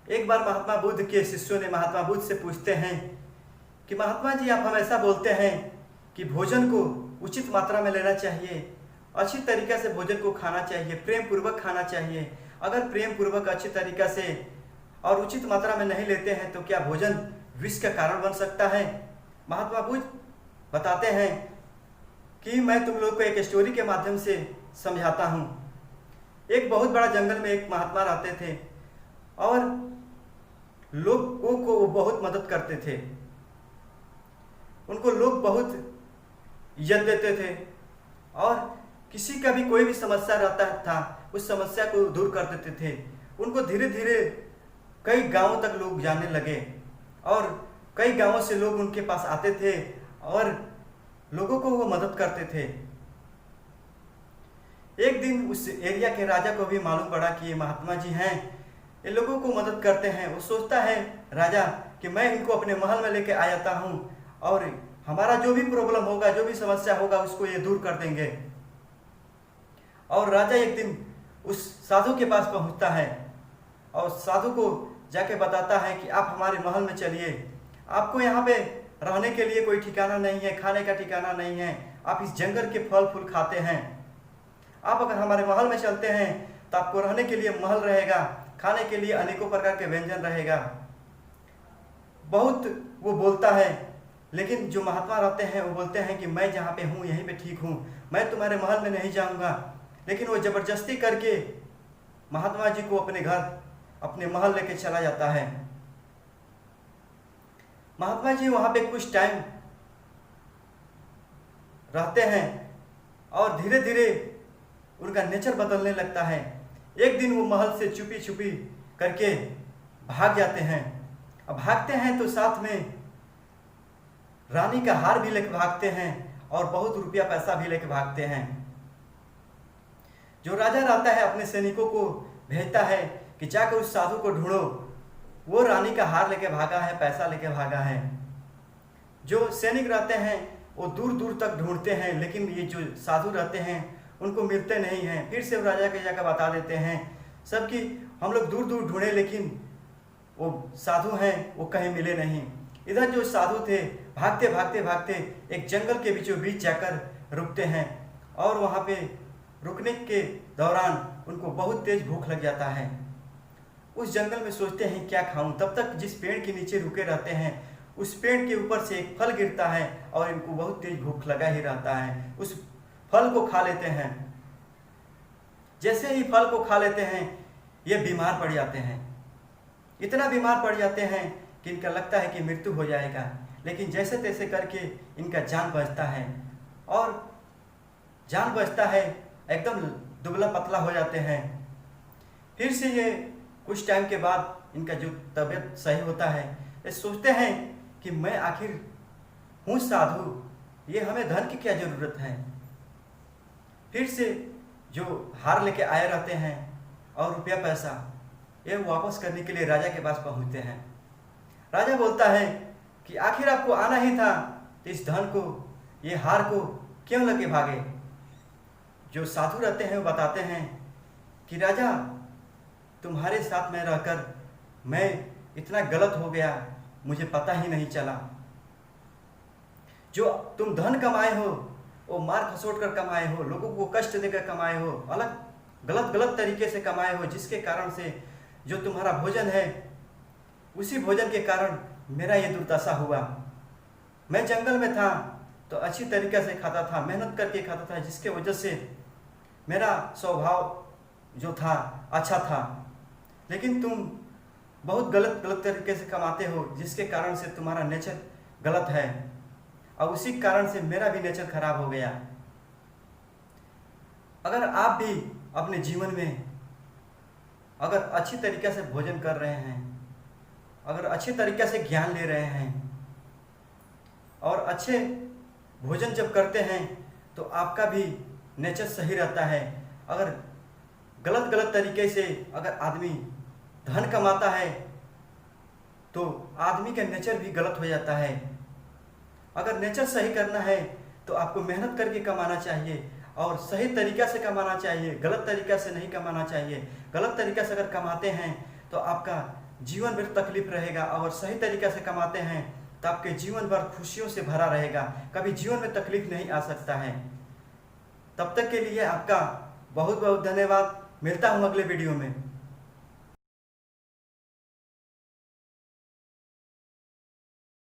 एक बार महात्मा बुद्ध के शिष्यों ने महात्मा बुद्ध से पूछते हैं कि महात्मा जी, आप हमेशा बोलते हैं कि भोजन को उचित मात्रा में लेना चाहिए, अच्छी तरीक़ा से भोजन को खाना चाहिए, प्रेम पूर्वक खाना चाहिए। अगर प्रेम पूर्वक अच्छी तरीक़ा से और उचित मात्रा में नहीं लेते हैं तो क्या भोजन विष का कारण बन सकता है? महात्मा बुद्ध बताते हैं कि मैं तुम लोग को एक स्टोरी के माध्यम से समझाता हूँ। एक बहुत बड़ा जंगल में एक महात्मा रहते थे और लोगों को वो बहुत मदद करते थे। उनको लोग बहुत इज्जत देते थे और किसी का भी कोई भी समस्या रहता था उस समस्या को दूर कर देते थे। उनको धीरे धीरे कई गांवों तक लोग जानने लगे और कई गांवों से लोग उनके पास आते थे और लोगों को वो मदद करते थे। एक दिन उस एरिया के राजा को भी मालूम पड़ा कि ये महात्मा जी हैं, ये लोगों को मदद करते हैं। वो सोचता है राजा कि मैं इनको अपने महल में लेके आ जाता हूँ और हमारा जो भी प्रॉब्लम होगा, जो भी समस्या होगा, उसको ये दूर कर देंगे। और राजा एक दिन उस साधु के पास पहुँचता है और साधु को जाके बताता है कि आप हमारे महल में चलिए, आपको यहाँ पे रहने के लिए कोई ठिकाना नहीं है, खाने का ठिकाना नहीं है, आप इस जंगल के फल फूल खाते हैं। आप अगर हमारे महल में चलते हैं तो आपको रहने के लिए महल रहेगा, खाने के लिए अनेकों प्रकार के व्यंजन रहेगा। बहुत वो बोलता है, लेकिन जो महात्मा रहते हैं वो बोलते हैं कि मैं जहाँ पे हूँ यहीं पे ठीक हूँ, मैं तुम्हारे महल में नहीं जाऊँगा। लेकिन वो ज़बरदस्ती करके महात्मा जी को अपने घर, अपने महल लेके चला जाता है। महात्मा जी वहाँ पे कुछ टाइम रहते हैं और धीरे धीरे उनका नेचर बदलने लगता है। एक दिन वो महल से छुपी छुपी करके भाग जाते हैं। अब भागते हैं तो साथ में रानी का हार भी लेके भागते हैं और बहुत रुपया पैसा भी लेके भागते हैं। जो राजा रहता है अपने सैनिकों को भेजता है कि जाकर उस साधु को ढूंढो, वो रानी का हार लेके भागा है, पैसा लेके भागा है। जो सैनिक रहते हैं वो दूर दूर तक ढूंढते हैं, लेकिन ये जो साधु रहते हैं उनको मिलते नहीं हैं। फिर से वो राजा के जाकर बता देते हैं सबकी, हम लोग दूर दूर ढूंढे लेकिन वो साधु हैं वो कहीं मिले नहीं। इधर जो साधु थे भागते भागते भागते एक जंगल के बीचों बीच जाकर रुकते हैं और वहाँ पे रुकने के दौरान उनको बहुत तेज भूख लग जाता है। उस जंगल में सोचते हैं क्या खाऊं। तब तक जिस पेड़ के नीचे रुके रहते हैं उस पेड़ के ऊपर से एक फल गिरता है और इनको बहुत तेज भूख लगा ही रहता है। उस फल को खा लेते हैं। जैसे ही फल को खा लेते हैं ये बीमार पड़ जाते हैं। इतना बीमार पड़ जाते हैं कि इनका लगता है कि मृत्यु हो जाएगा, लेकिन जैसे तैसे करके इनका जान बचता है और जान बचता है, एकदम दुबला पतला हो जाते हैं। फिर से ये कुछ टाइम के बाद इनका जो तबीयत सही होता है, ये सोचते हैं कि मैं आखिर हूँ साधु, ये हमें धन की क्या ज़रूरत है। फिर से जो हार लेके आए रहते हैं और रुपया पैसा ये वापस करने के लिए राजा के पास पहुँचते हैं। राजा बोलता है कि आखिर आपको आना ही था तो इस धन को, ये हार को क्यों लेके भागे। जो साधु रहते हैं वो बताते हैं कि राजा, तुम्हारे साथ में रहकर मैं इतना गलत हो गया, मुझे पता ही नहीं चला। जो तुम धन कमाए हो वो मार खसोट कर कमाए हो, लोगों को कष्ट देकर कमाए हो, अलग गलत तरीके से कमाए हो, जिसके कारण से जो तुम्हारा भोजन है उसी भोजन के कारण मेरा ये दुर्दशा हुआ। मैं जंगल में था तो अच्छी तरीके से खाता था, मेहनत करके खाता था, जिसके वजह से मेरा स्वभाव जो था अच्छा था। लेकिन तुम बहुत गलत तरीके से कमाते हो, जिसके कारण से तुम्हारा नेचर गलत है और उसी कारण से मेरा भी नेचर खराब हो गया। अगर आप भी अपने जीवन में अगर अच्छी तरीके से भोजन कर रहे हैं, अगर अच्छे तरीके से ज्ञान ले रहे हैं और अच्छे भोजन जब करते हैं तो आपका भी नेचर सही रहता है। अगर गलत तरीके से अगर आदमी धन कमाता है तो आदमी का नेचर भी गलत हो जाता है। अगर नेचर सही करना है तो आपको मेहनत करके कमाना चाहिए और सही तरीक़ा से कमाना चाहिए, गलत तरीक़ा से नहीं कमाना चाहिए। गलत तरीक़ा से अगर कमाते हैं तो आपका जीवन भर तकलीफ रहेगा, और सही तरीक़े से कमाते हैं तो आपके जीवन भर खुशियों से भरा रहेगा, कभी जीवन में तकलीफ नहीं आ सकता है। तब तक के लिए आपका बहुत बहुत धन्यवाद। मिलता हूँ अगले वीडियो में।